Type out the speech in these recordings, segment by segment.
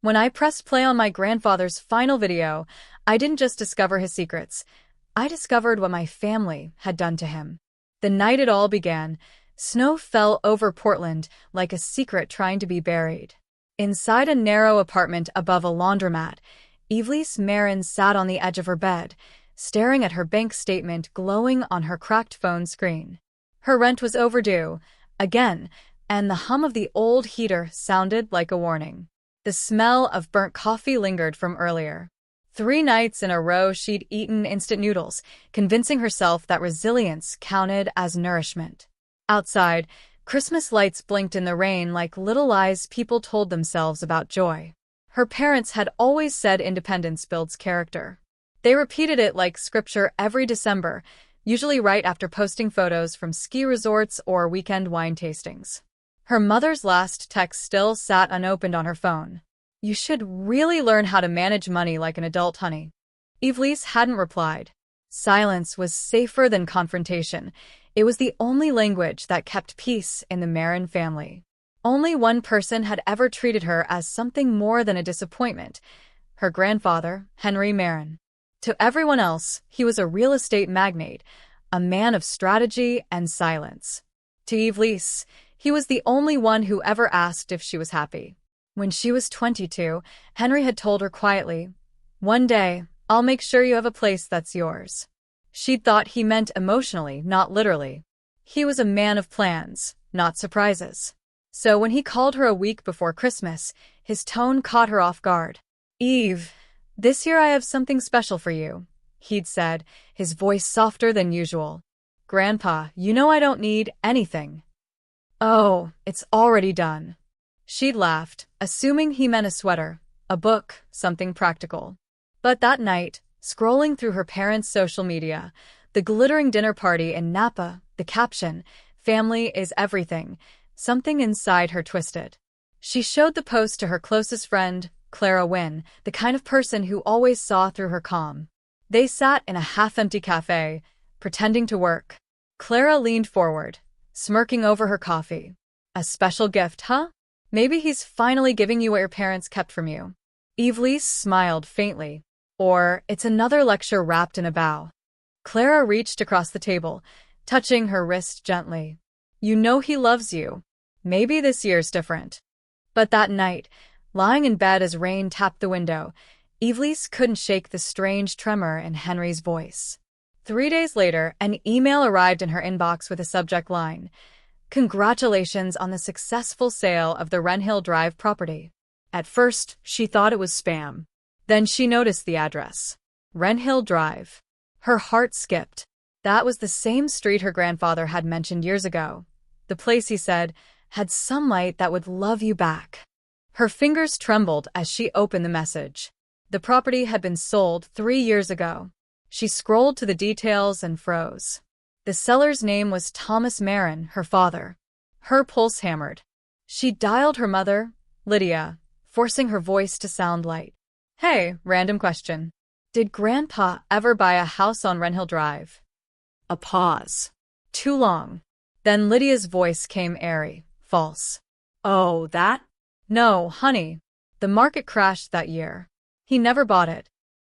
When I pressed play on my grandfather's final video, I didn't just discover his secrets. I discovered what my family had done to him. The night it all began, snow fell over Portland like a secret trying to be buried. Inside a narrow apartment above a laundromat, Evelis Maren sat on the edge of her bed, staring at her bank statement glowing on her cracked phone screen. Her rent was overdue, again, and the hum of the old heater sounded like a warning. The smell of burnt coffee lingered from earlier. 3 nights in a row she'd eaten instant noodles, convincing herself that resilience counted as nourishment. Outside, Christmas lights blinked in the rain like little lies people told themselves about joy. Her parents had always said independence builds character. They repeated it like scripture every December, usually right after posting photos from ski resorts or weekend wine tastings. Her mother's last text still sat unopened on her phone. "You should really learn how to manage money like an adult, honey." Evelis hadn't replied. Silence was safer than confrontation. It was the only language that kept peace in the Maren family. Only one person had ever treated her as something more than a disappointment: her grandfather, Henry Maren. To everyone else, he was a real estate magnate, a man of strategy and silence. To Evelis, he was the only one who ever asked if she was happy. When she was 22, Henry had told her quietly, "One day, I'll make sure you have a place that's yours." She'd thought he meant emotionally, not literally. He was a man of plans, not surprises. So when he called her a week before Christmas, his tone caught her off guard. "Eve, this year I have something special for you," he'd said, his voice softer than usual. "Grandpa, you know I don't need anything." "Oh, it's already done." She'd laughed, assuming he meant a sweater, a book, something practical. But that night, scrolling through her parents' social media, the glittering dinner party in Napa, the caption, "Family is everything," something inside her twisted. She showed the post to her closest friend, Clara Wynne, the kind of person who always saw through her calm. They sat in a half-empty cafe, pretending to work. Clara leaned forward, smirking over her coffee. "A special gift, huh? Maybe he's finally giving you what your parents kept from you." Evelis smiled faintly. "Or it's another lecture wrapped in a bow." Clara reached across the table, touching her wrist gently. "You know he loves you. Maybe this year's different." But that night, lying in bed as rain tapped the window, Evelis couldn't shake the strange tremor in Henry's voice. 3 days later, an email arrived in her inbox with a subject line: "Congratulations on the successful sale of the Wren Hill Drive property." At first, she thought it was spam. Then she noticed the address. Wren Hill Drive. Her heart skipped. That was the same street her grandfather had mentioned years ago. The place, he said, had sunlight that would love you back. Her fingers trembled as she opened the message. The property had been sold 3 years ago. She scrolled to the details and froze. The seller's name was Thomas Maren, her father. Her pulse hammered. She dialed her mother, Lydia, forcing her voice to sound light. "Hey, random question. Did Grandpa ever buy a house on Wren Hill Drive?" A pause. Too long. Then Lydia's voice came airy, false. "Oh, that? No, honey. The market crashed that year. He never bought it."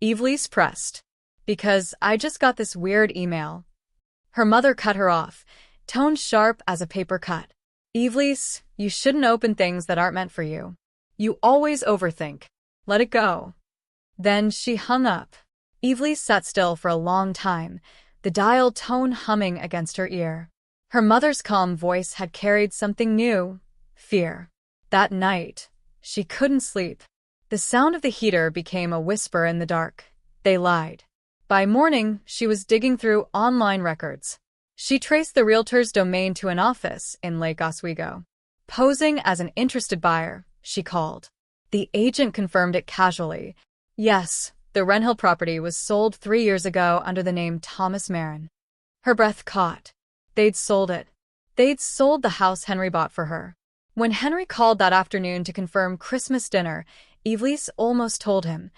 Evelis pressed. "Because I just got this weird email." Her mother cut her off, tone sharp as a paper cut. "Evelis, you shouldn't open things that aren't meant for you. You always overthink. Let it go." Then she hung up. Evelis sat still for a long time, the dial tone humming against her ear. Her mother's calm voice had carried something new: fear. That night, she couldn't sleep. The sound of the heater became a whisper in the dark. They lied. By morning, she was digging through online records. She traced the realtor's domain to an office in Lake Oswego. Posing as an interested buyer, she called. The agent confirmed it casually. Yes, the Wren Hill property was sold 3 years ago under the name Thomas Maren. Her breath caught. They'd sold it. They'd sold the house Henry bought for her. When Henry called that afternoon to confirm Christmas dinner, Evelis almost told him,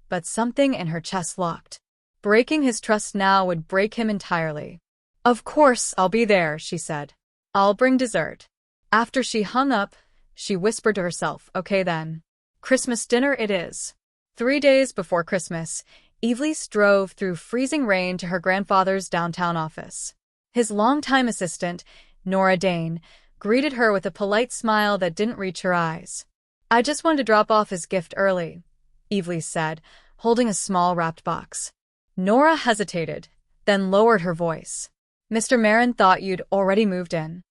but something in her chest locked. Breaking his trust now would break him entirely. "Of course I'll be there," she said. "I'll bring dessert." After she hung up, she whispered to herself, "Okay then." Christmas dinner it is. 3 days before Christmas, Evelis drove through freezing rain to her grandfather's downtown office. His longtime assistant, Nora Dane, greeted her with a polite smile that didn't reach her eyes. "I just wanted to drop off his gift early," Evelis said, holding a small wrapped box. Nora hesitated, then lowered her voice. "Mr. Maren thought you'd already moved in."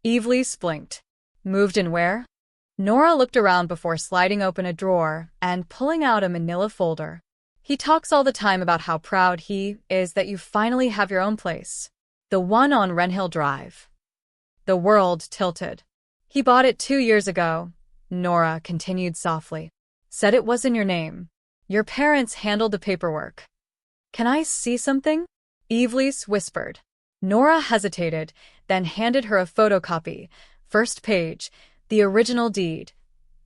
Evelis blinked. "Moved in where?" Nora looked around before sliding open a drawer and pulling out a manila folder. "He talks all the time about how proud he is that you finally have your own place. The one on Wren Hill Drive." The world tilted. "He bought it 2 years ago," Nora continued softly. "Said it was in your name. Your parents handled the paperwork." "Can I see something?" Evelis whispered. Nora hesitated, then handed her a photocopy. First page, the original deed.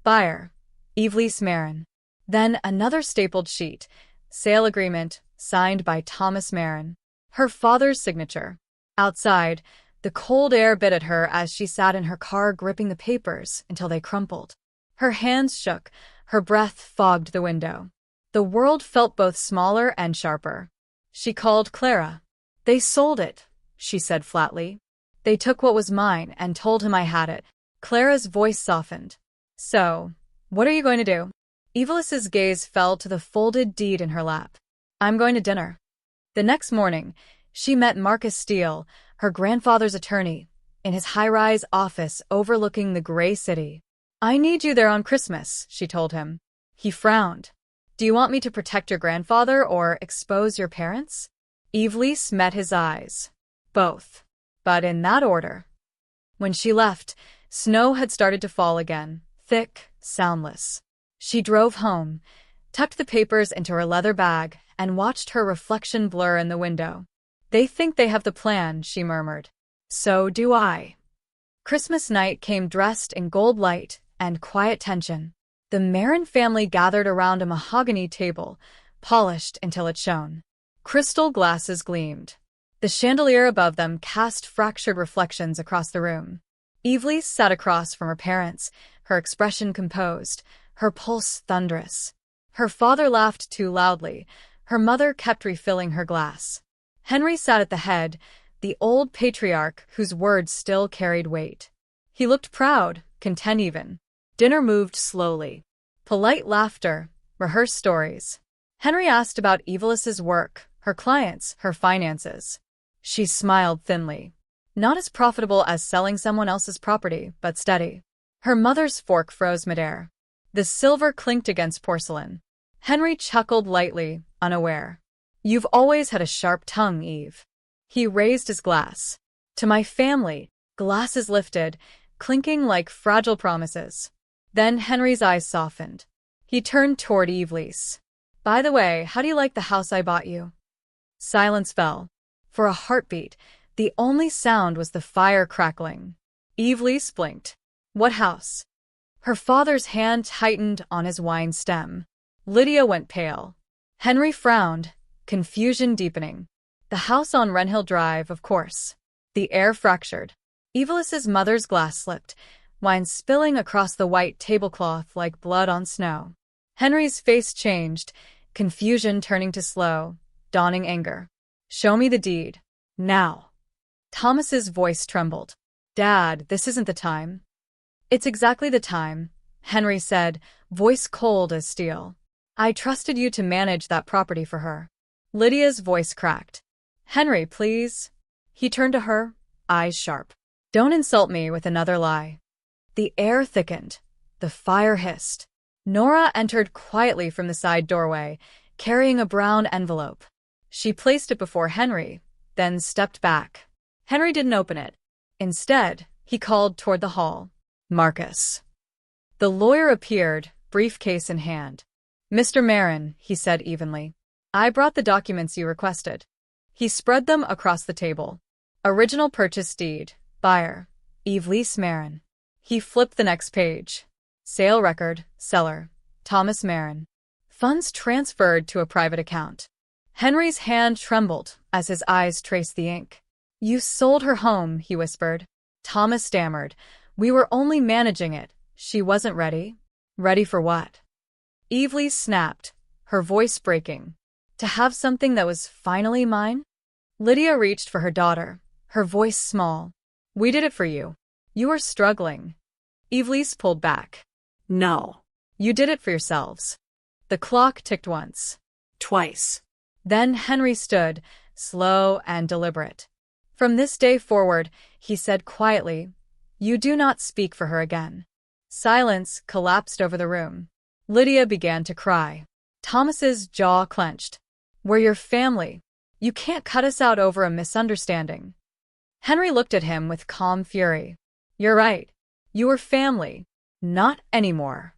Buyer, Evelis Maren. Then another stapled sheet, sale agreement, signed by Thomas Maren. Her father's signature. Outside, the cold air bit at her as she sat in her car gripping the papers until they crumpled. Her hands shook, her breath fogged the window. The world felt both smaller and sharper. She called Clara. "They sold it," she said flatly. "They took what was mine and told him I had it." Clara's voice softened. "So, what are you going to do?" Evelis's gaze fell to the folded deed in her lap. "I'm going to dinner." The next morning, she met Marcus Steele, her grandfather's attorney, in his high-rise office overlooking the gray city. "I need you there on Christmas," she told him. He frowned. "Do you want me to protect your grandfather or expose your parents?" Evelis met his eyes. "Both. But in that order." When she left, snow had started to fall again, thick, soundless. She drove home, tucked the papers into her leather bag, and watched her reflection blur in the window. "They think they have the plan," she murmured. "So do I." Christmas night came dressed in gold light and quiet tension. The Maren family gathered around a mahogany table, polished until it shone. Crystal glasses gleamed. The chandelier above them cast fractured reflections across the room. Evelis sat across from her parents, her expression composed, her pulse thunderous. Her father laughed too loudly. Her mother kept refilling her glass. Henry sat at the head, the old patriarch whose words still carried weight. He looked proud, content even. Dinner moved slowly. Polite laughter, rehearsed stories. Henry asked about Evelis's work, her clients, her finances. She smiled thinly. Not as profitable as selling someone else's property, but steady. Her mother's fork froze midair. The silver clinked against porcelain. Henry chuckled lightly, unaware. "You've always had a sharp tongue, Eve." He raised his glass. "To my family," glasses lifted, clinking like fragile promises. Then Henry's eyes softened. He turned toward Evelis. "By the way, how do you like the house I bought you?" Silence fell. For a heartbeat, the only sound was the fire crackling. Evelis blinked. "What house?" Her father's hand tightened on his wine stem. Lydia went pale. Henry frowned, confusion deepening. "The house on Wren Hill Drive, of course." The air fractured. Evelis's mother's glass slipped, wine spilling across the white tablecloth like blood on snow. Henry's face changed, confusion turning to slow, dawning anger. "Show me the deed. Now." Thomas's voice trembled. "Dad, this isn't the time." "It's exactly the time," Henry said, voice cold as steel. "I trusted you to manage that property for her." Lydia's voice cracked. "Henry, please." He turned to her, eyes sharp. "Don't insult me with another lie." The air thickened. The fire hissed. Nora entered quietly from the side doorway, carrying a brown envelope. She placed it before Henry, then stepped back. Henry didn't open it. Instead, he called toward the hall. "Marcus." The lawyer appeared, briefcase in hand. "Mr. Maren," he said evenly. "I brought the documents you requested." He spread them across the table. Original purchase deed. Buyer, Evelis Maren. He flipped the next page. Sale record, seller, Thomas Maren. Funds transferred to a private account. Henry's hand trembled as his eyes traced the ink. "You sold her home," he whispered. Thomas stammered. "We were only managing it. She wasn't ready." "Ready for what?" Evelis snapped, her voice breaking. To have something that was finally mine? Lydia reached for her daughter, her voice small. We did it for you. You were struggling. Evelis pulled back. No. You did it for yourselves. The clock ticked once. Twice. Then Henry stood, slow and deliberate. From this day forward, he said quietly, you do not speak for her again. Silence collapsed over the room. Lydia began to cry. Thomas's jaw clenched. We're your family. You can't cut us out over a misunderstanding. Henry looked at him with calm fury. You're right. You were family. Not anymore.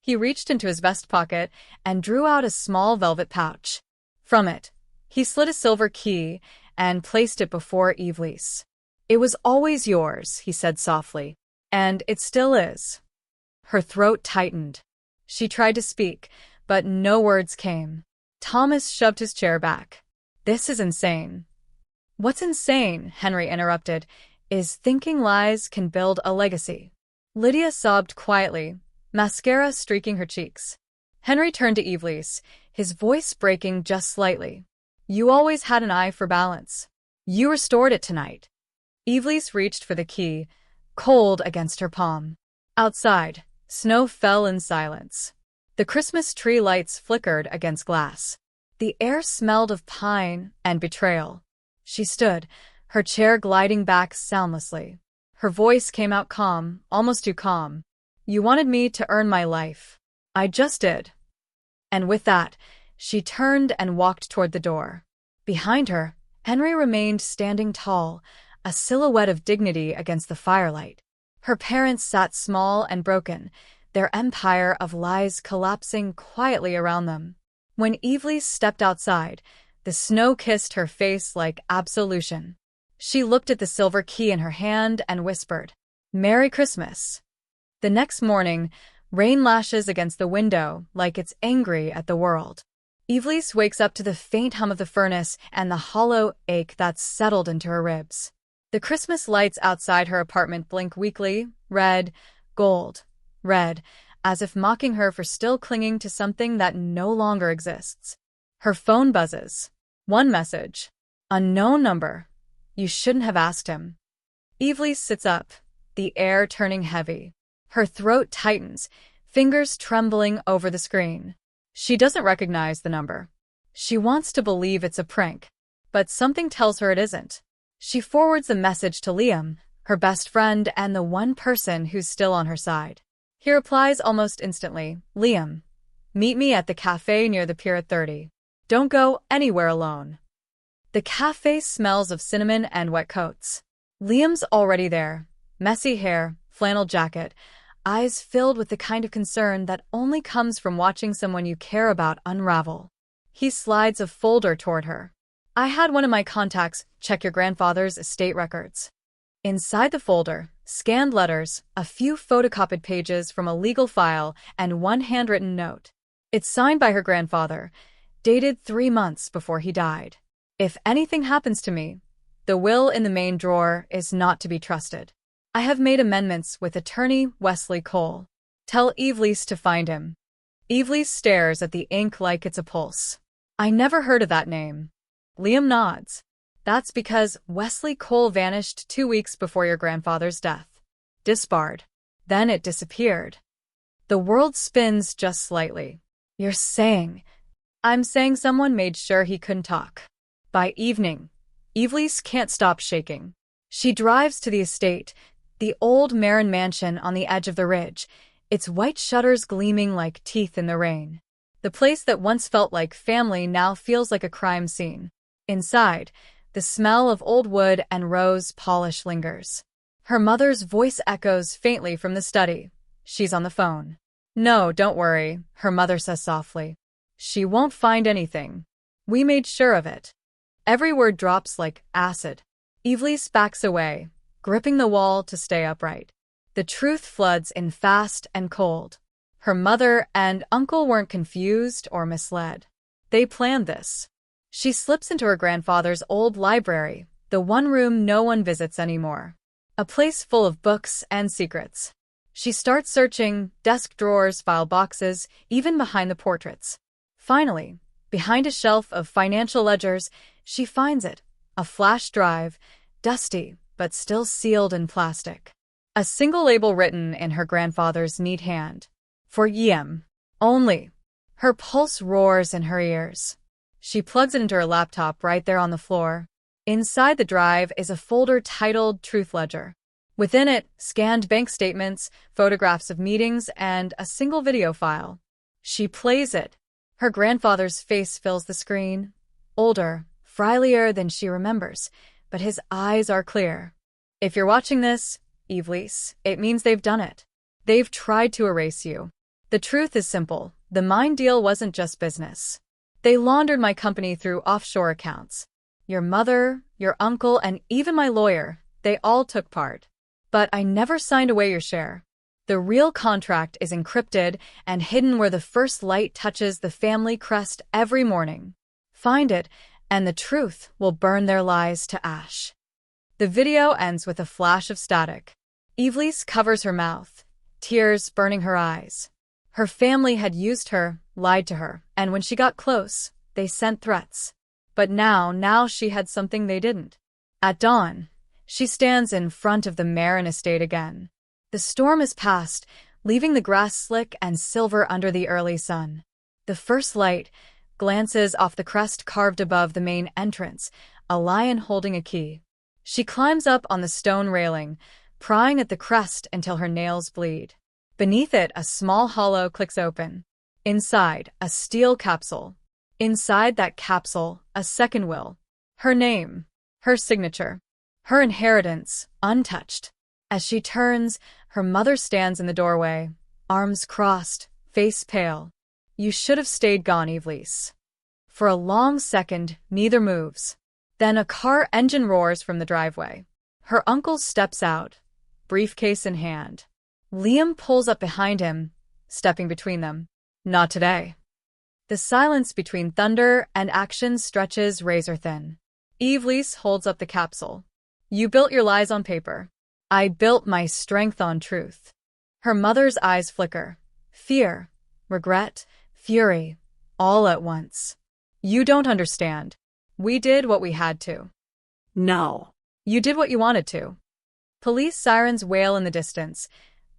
He reached into his vest pocket and drew out a small velvet pouch. From it, he slid a silver key and placed it before Evelis. It was always yours, he said softly, and it still is. Her throat tightened. She tried to speak, but no words came. Thomas shoved his chair back. This is insane. What's insane, Henry interrupted, is thinking lies can build a legacy. Lydia sobbed quietly, mascara streaking her cheeks. Henry turned to Evelis, his voice breaking just slightly. You always had an eye for balance. You restored it tonight. Evelis reached for the key, cold against her palm. Outside, snow fell in silence. The Christmas tree lights flickered against glass. The air smelled of pine and betrayal. She stood, her chair gliding back soundlessly. Her voice came out calm, almost too calm. You wanted me to earn my life. I just did. And with that, she turned and walked toward the door. Behind her, Henry remained standing tall, a silhouette of dignity against the firelight. Her parents sat small and broken, their empire of lies collapsing quietly around them. When Evelis stepped outside, the snow kissed her face like absolution. She looked at the silver key in her hand and whispered, Merry Christmas. The next morning, rain lashes against the window like it's angry at the world. Evelis wakes up to the faint hum of the furnace and the hollow ache that's settled into her ribs. The Christmas lights outside her apartment blink weakly, red, gold, red, as if mocking her for still clinging to something that no longer exists. Her phone buzzes. One message. Unknown number. You shouldn't have asked him. Evelis sits up, the air turning heavy. Her throat tightens, fingers trembling over the screen. She doesn't recognize the number. She wants to believe it's a prank, but something tells her it isn't. She forwards the message to Liam, her best friend and the one person who's still on her side. He replies almost instantly, Liam, meet me at the cafe near the pier at 30. Don't go anywhere alone. The cafe smells of cinnamon and wet coats. Liam's already there, messy hair, flannel jacket, eyes filled with the kind of concern that only comes from watching someone you care about unravel. He slides a folder toward her. I had one of my contacts check your grandfather's estate records. Inside the folder, scanned letters, a few photocopied pages from a legal file, and one handwritten note. It's signed by her grandfather, dated 3 months before he died. If anything happens to me, the will in the main drawer is not to be trusted. I have made amendments with attorney Wesley Cole. Tell Evelis to find him. Evelis stares at the ink like it's a pulse. I never heard of that name. Liam nods. That's because Wesley Cole vanished 2 weeks before your grandfather's death. Disbarred. Then it disappeared. The world spins just slightly. You're saying... I'm saying someone made sure he couldn't talk. By evening, Evelis can't stop shaking. She drives to the estate, the old Maren mansion on the edge of the ridge, its white shutters gleaming like teeth in the rain. The place that once felt like family now feels like a crime scene. Inside, the smell of old wood and rose polish lingers. Her mother's voice echoes faintly from the study. She's on the phone. No, don't worry, her mother says softly. She won't find anything. We made sure of it. Every word drops like acid. Evelis backs away, gripping the wall to stay upright. The truth floods in fast and cold. Her mother and uncle weren't confused or misled. They planned this. She slips into her grandfather's old library, the one room no one visits anymore. A place full of books and secrets. She starts searching desk drawers, file boxes, even behind the portraits. Finally, behind a shelf of financial ledgers, she finds it, a flash drive, dusty but still sealed in plastic. A single label written in her grandfather's neat hand. For Yem. Only. Her pulse roars in her ears. She plugs it into her laptop right there on the floor. Inside the drive is a folder titled Truth Ledger. Within it, scanned bank statements, photographs of meetings, and a single video file. She plays it. Her grandfather's face fills the screen. Older, frilier than she remembers, but his eyes are clear. If you're watching this, Evelis, it means they've done it. They've tried to erase you. The truth is simple. The mine deal wasn't just business. They laundered my company through offshore accounts. Your mother, your uncle, and even my lawyer, they all took part. But I never signed away your share. The real contract is encrypted and hidden where the first light touches the family crest every morning. Find it, and the truth will burn their lies to ash. The video ends with a flash of static. Evelis covers her mouth, tears burning her eyes. Her family had used her, lied to her, and when she got close, they sent threats. But now she had something they didn't. At dawn, she stands in front of the Maren estate again. The storm is past, leaving the grass slick and silver under the early sun. The first light glances off the crest carved above the main entrance, a lion holding a key. She climbs up on the stone railing, prying at the crest until her nails bleed. Beneath it, a small hollow clicks open. Inside, a steel capsule. Inside that capsule, a second will. Her name, her signature, her inheritance, untouched. As she turns, her mother stands in the doorway, arms crossed, face pale. You should have stayed gone, Evelis. For a long second, neither moves. Then a car engine roars from the driveway. Her uncle steps out, briefcase in hand. Liam pulls up behind him, stepping between them. Not today. The silence between thunder and action stretches razor-thin. Evelis holds up the capsule. You built your lies on paper. I built my strength on truth. Her mother's eyes flicker. Fear, regret, fury, all at once. You don't understand. We did what we had to. No. You did what you wanted to. Police sirens wail in the distance.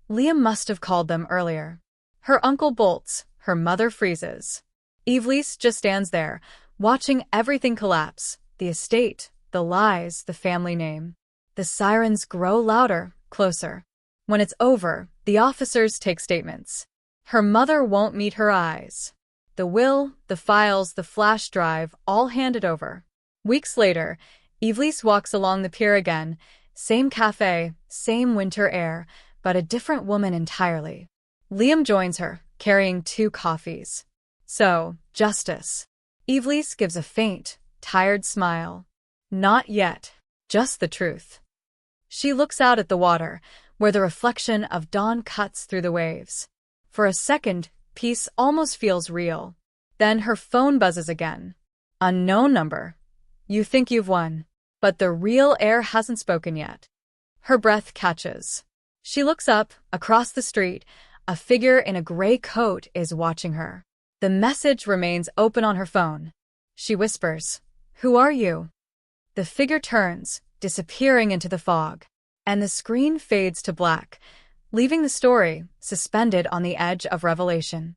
Liam must have called them earlier. Her uncle bolts. Her mother freezes. Evelis just stands there, watching everything collapse. The estate, the lies, the family name. The sirens grow louder, closer. When it's over, the officers take statements. Her mother won't meet her eyes. The will, the files, the flash drive, all handed over. Weeks later, Evelis walks along the pier again. Same cafe, same winter air, but a different woman entirely. Liam joins her, carrying 2 coffees. So, justice. Evelis gives a faint, tired smile. Not yet. Just the truth. She looks out at the water, where the reflection of dawn cuts through the waves. For a second, peace almost feels real. Then her phone buzzes again. Unknown number. You think you've won. But the real heir hasn't spoken yet. Her breath catches. She looks up, across the street. A figure in a gray coat is watching her. The message remains open on her phone. She whispers, "Who are you?" The figure turns, disappearing into the fog. And the screen fades to black, leaving the story suspended on the edge of revelation.